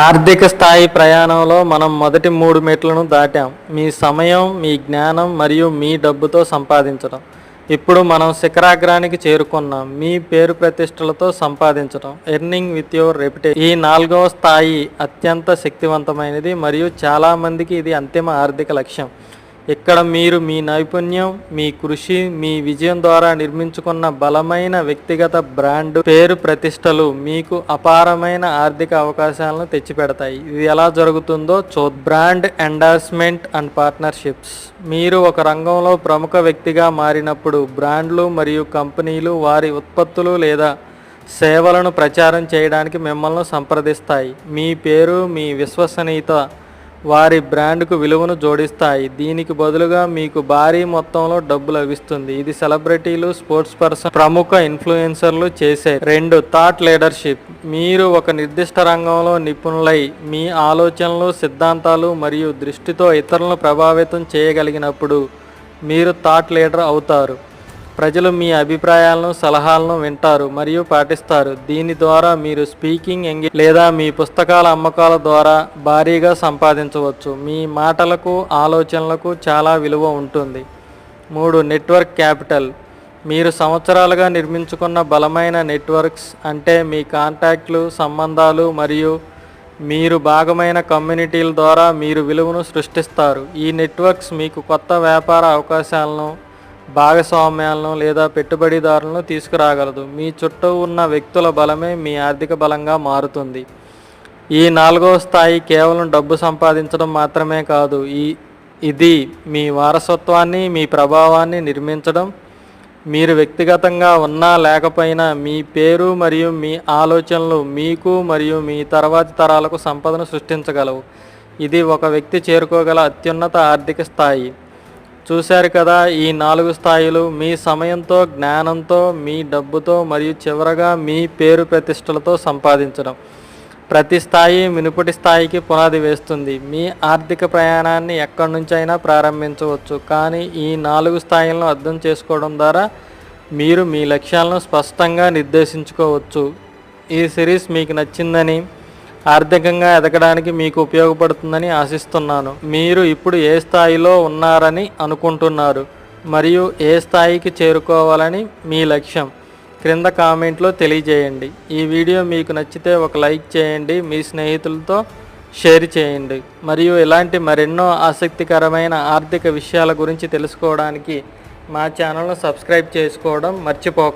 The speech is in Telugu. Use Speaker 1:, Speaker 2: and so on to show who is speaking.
Speaker 1: ఆర్థిక స్థాయి ప్రయాణంలో మనం మొదటి 3 మెట్లను దాటాం. మీ సమయం, మీ జ్ఞానం మరియు మీ డబ్బుతో సంపాదించడం. ఇప్పుడు మనం శిఖరాగ్రానికి చేరుకున్నాం. మీ పేరు ప్రతిష్టలతో సంపాదించడం. Earning with your reputation. ఈ 4వ స్థాయి అత్యంత శక్తివంతమైనది మరియు చాలామందికి ఇది అంతిమ ఆర్థిక లక్ష్యం. ఇక్కడ మీరు మీ నైపుణ్యం, మీ కృషి, మీ విజయం ద్వారా నిర్మించుకున్న బలమైన వ్యక్తిగత బ్రాండ్, పేరు ప్రతిష్టలు మీకు అపారమైన ఆర్థిక అవకాశాలను తెచ్చిపెడతాయి. ఇది ఎలా జరుగుతుందో బ్రాండ్ ఎండార్స్మెంట్ అండ్ పార్ట్నర్షిప్స్. మీరు ఒక రంగంలో ప్రముఖ వ్యక్తిగా మారినప్పుడు బ్రాండ్లు మరియు కంపెనీలు వారి ఉత్పత్తులు లేదా సేవలను ప్రచారం చేయడానికి మిమ్మల్ని సంప్రదిస్తాయి. మీ పేరు, మీ విశ్వసనీయత వారి బ్రాండ్కు విలువను జోడిస్తాయి. దీనికి బదులుగా మీకు భారీ మొత్తంలో డబ్బు లభిస్తుంది. ఇది సెలబ్రిటీలు, స్పోర్ట్స్ పర్సన్, ప్రముఖ ఇన్ఫ్లుయెన్సర్లు చేసే. 2 థాట్ లీడర్షిప్. మీరు ఒక నిర్దిష్ట రంగంలో నిపుణులై మీ ఆలోచనలు, సిద్ధాంతాలు మరియు దృష్టితో ఇతరులను ప్రభావితం చేయగలిగినప్పుడు మీరు థాట్ లీడర్ అవుతారు. ప్రజలు మీ అభిప్రాయాలను, సలహాలను వింటారు మరియు పాటిస్తారు. దీని ద్వారా మీరు స్పీకింగ్ లేదా మీ పుస్తకాల అమ్మకాల ద్వారా భారీగా సంపాదించవచ్చు. మీ మాటలకు, ఆలోచనలకు చాలా విలువ ఉంటుంది. 3 నెట్వర్క్ క్యాపిటల్. మీరు సంవత్సరాలుగా నిర్మించుకున్న బలమైన నెట్వర్క్స్ అంటే మీ కాంటాక్ట్లు, సంబంధాలు మరియు మీరు భాగమైన కమ్యూనిటీల ద్వారా మీరు విలువను సృష్టిస్తారు. ఈ నెట్వర్క్స్ మీకు కొత్త వ్యాపార అవకాశాలను, భాగస్వామ్యాలను లేదా పెట్టుబడిదారులను తీసుకురాగలదు. మీ చుట్టూ ఉన్న వ్యక్తుల బలమే మీ ఆర్థిక బలంగా మారుతుంది. ఈ 4వ స్థాయి కేవలం డబ్బు సంపాదించడం మాత్రమే కాదు, ఇది మీ వారసత్వాన్ని, మీ ప్రభావాన్ని నిర్మించడం. మీరు వ్యక్తిగతంగా ఉన్నా లేకపోయినా మీ పేరు మరియు మీ ఆలోచనలు మీకు మరియు మీ తర్వాతి తరాలకు సంపదను సృష్టించగలవు. ఇది ఒక వ్యక్తి చేరుకోగల అత్యున్నత ఆర్థిక స్థాయి. చూశారు కదా, ఈ 4 స్థాయిలు: మీ సమయంతో, జ్ఞానంతో, మీ డబ్బుతో మరియు చివరగా మీ పేరు ప్రతిష్టలతో సంపాదించడం. ప్రతి స్థాయి మునుపటి స్థాయికి పునాది వేస్తుంది. మీ ఆర్థిక ప్రయాణాన్ని ఎక్కడి నుంచైనా ప్రారంభించవచ్చు, కానీ ఈ 4 స్థాయిలను అర్థం చేసుకోవడం ద్వారా మీరు మీ లక్ష్యాలను స్పష్టంగా నిర్దేశించుకోవచ్చు. ఈ సిరీస్ మీకు నచ్చిందని, ఆర్థికంగా ఎదగడానికి మీకు ఉపయోగపడుతుందని ఆశిస్తున్నాను. మీరు ఇప్పుడు ఏ స్థాయిలో ఉన్నారని అనుకుంటున్నారు మరియు ఏ స్థాయికి చేరుకోవాలని మీ లక్ష్యం? క్రింద కామెంట్లో తెలియజేయండి. ఈ వీడియో మీకు నచ్చితే ఒక లైక్ చేయండి, మీ స్నేహితులతో షేర్ చేయండి మరియు ఇలాంటి మరెన్నో ఆసక్తికరమైన ఆర్థిక విషయాల గురించి తెలుసుకోవడానికి మా ఛానల్ను సబ్స్క్రైబ్ చేసుకోవడం మర్చిపోకండి.